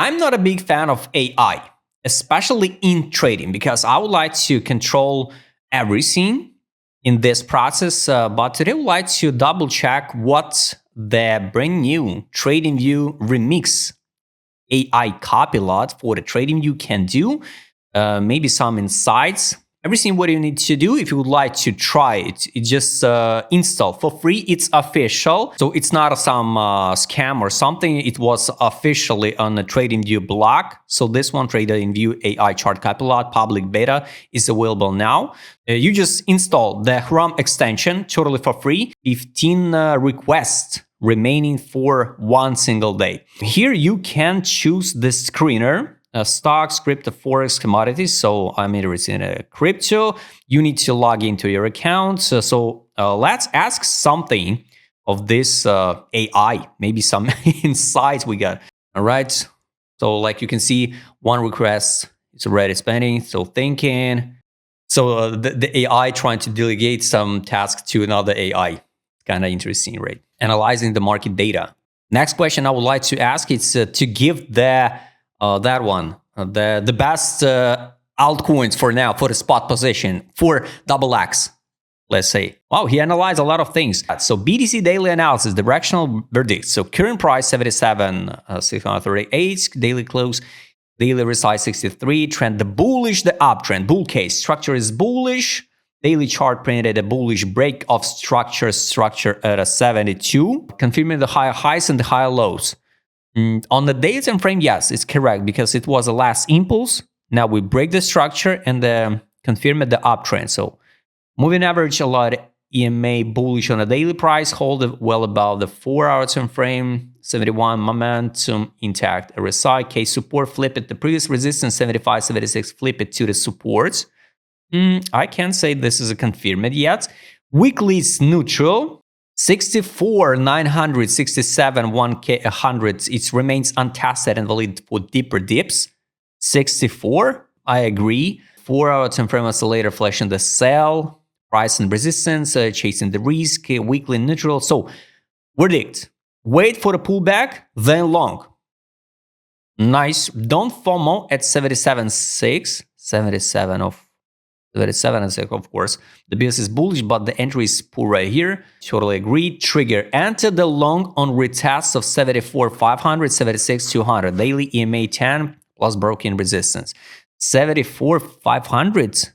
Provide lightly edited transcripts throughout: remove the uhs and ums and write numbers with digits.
I'm not a big fan of AI, especially in trading, because I would like to control everything in this process. But today I would like to double check what the brand new TradingView Remix AI Copilot for the TradingView can do. Maybe some insights. Everything what you need to do if you would like to try it, it just install for free. It's official, so it's not some scam or something. It was officially on the TradingView blog. So this one, TradingView AI Chart Copilot public beta, is available now. You just install the Chrome extension totally for free. 15 requests remaining for one single day. Here you can choose the screener. Stocks, crypto, forex, commodities. So I'm interested in a crypto. You need to log into your account. So let's ask something of this AI. Maybe some insights we got. All right. So like you can see, one request is already spending. So thinking. So the AI trying to delegate some tasks to another AI. Kind of interesting, right? Analyzing the market data. Next question I would like to ask is to give the the best altcoins for now for the spot position for double X, let's say. Wow, he analyzed a lot of things. So BTC daily analysis, directional verdict. So current price 77,638, daily close, daily resize 63, trend the bullish, the uptrend, bull case, structure is bullish. Daily chart printed a bullish break of structure at a 72, confirming the higher highs and the higher lows. On the daily time frame, yes, it's correct because it was a last impulse. Now we break the structure and confirm the uptrend. So moving average, a lot EMA bullish on the daily price, hold it well above the 4-hour time frame. 71 momentum intact. RSI case support, flip it. The previous resistance 75, 76, flip it to the supports. I can't say this is a confirmed yet. Weekly is neutral. 64, 900, 67, 1K, 100. It remains untested and valid for deeper dips. 64, I agree. 4-hour time frame oscillator flashing the sell. Price and resistance, chasing the risk. Weekly neutral. So, verdict. Wait for the pullback, then long. Nice. Don't FOMO at 77.6. 77 of 37 and of course. The BS is bullish, but the entry is poor right here. Totally agree. Trigger. Enter the long on retest of 74,500, 76,200. Daily EMA 10 plus broken resistance. 74,500.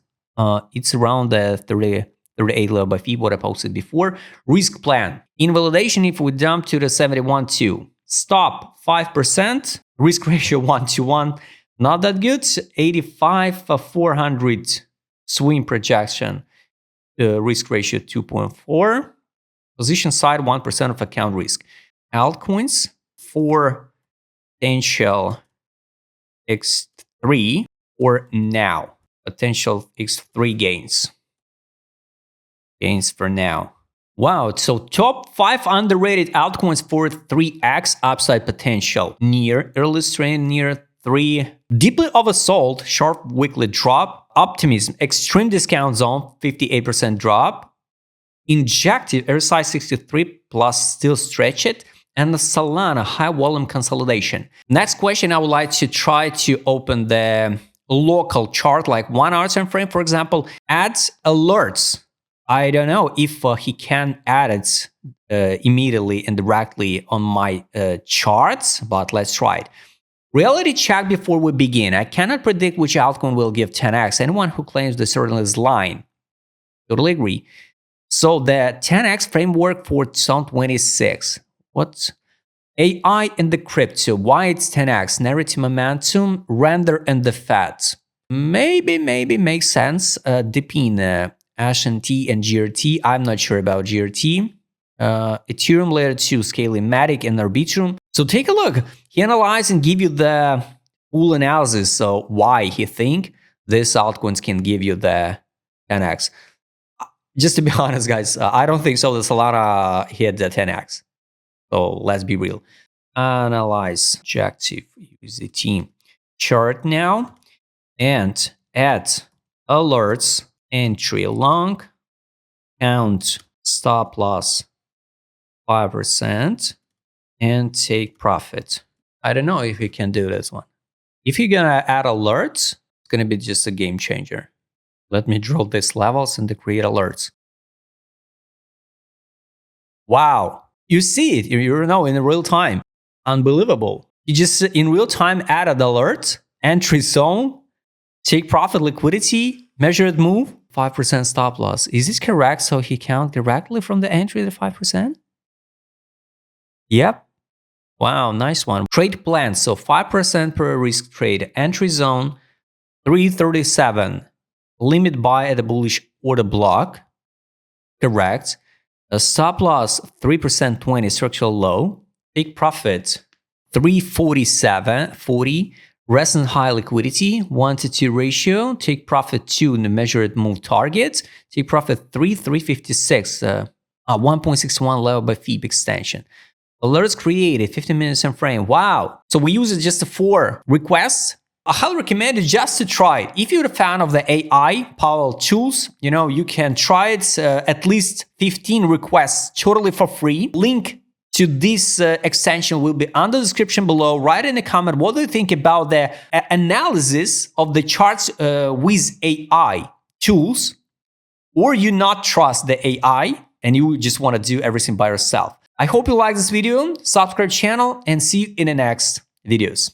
It's around the 38 level by fee, what I posted before. Risk plan. Invalidation if we jump to the 71.2. Stop 5%. Risk ratio 1:1. Not that good. 85,400. Swing projection, risk ratio 2.4. Position side 1% of account risk. Altcoins for potential X3 or now. Potential X3 gains. Gains for now. Wow, so top 5 underrated altcoins for 3x upside potential. Near early strain, near 3. Deeply oversold, sharp weekly drop. Optimism, extreme discount zone, 58% drop. Injective, RSI 63 plus still stretch it. And the Solana, high volume consolidation. Next question, I would like to try to open the local chart, like 1-hour time frame, for example. Adds alerts. I don't know if he can add it immediately and directly on my charts, but let's try it. Reality check before we begin. I cannot predict which altcoin will give 10x. Anyone who claims this certainly is lying. Totally agree. So the 10x framework for 2026. What's AI and the crypto? Why it's 10x? Narrative momentum, render and the Fed. Maybe makes sense. DePIN, H&T and GRT. I'm not sure about GRT. Ethereum layer 2, scaling Matic and Arbitrum. So take a look. He analyzed and give you the full analysis. So why he think this altcoins can give you the 10x. Just to be honest, guys, I don't think so. The Solana hit the 10x. So let's be real. Analyze objective. Use the team chart now and add alerts. Entry long. Count stop loss 5% and take profit. I don't know if you can do this one. If you're gonna add alerts, it's gonna be just a game changer. Let me draw these levels and create alerts. Wow, you see it, you know, in real time. Unbelievable. You just in real time added alert, entry zone, take profit liquidity, measured move, 5% stop loss. Is this correct? So he count directly from the entry to 5%? Yep. Wow, nice one. Trade plan. So 5% per risk trade. Entry zone 337. Limit buy at the bullish order block. Correct. A stop loss 3% 20 structural low. Take profit 347.40. Recent high liquidity 1 to 2 ratio. Take profit 2 in the measured move target. Take profit 356. 1.61 level by FIB extension. Alerts created 15 minutes in frame. Wow. So we use it just for requests. I highly recommend it just to try it. If you're a fan of the AI Copilot tools, you know, you can try it at least 15 requests totally for free. Link to this extension will be under the description below. Write in the comment, what do you think about the analysis of the charts with AI tools? Or you not trust the AI and you just want to do everything by yourself. I hope you like this video, subscribe channel, and see you in the next videos.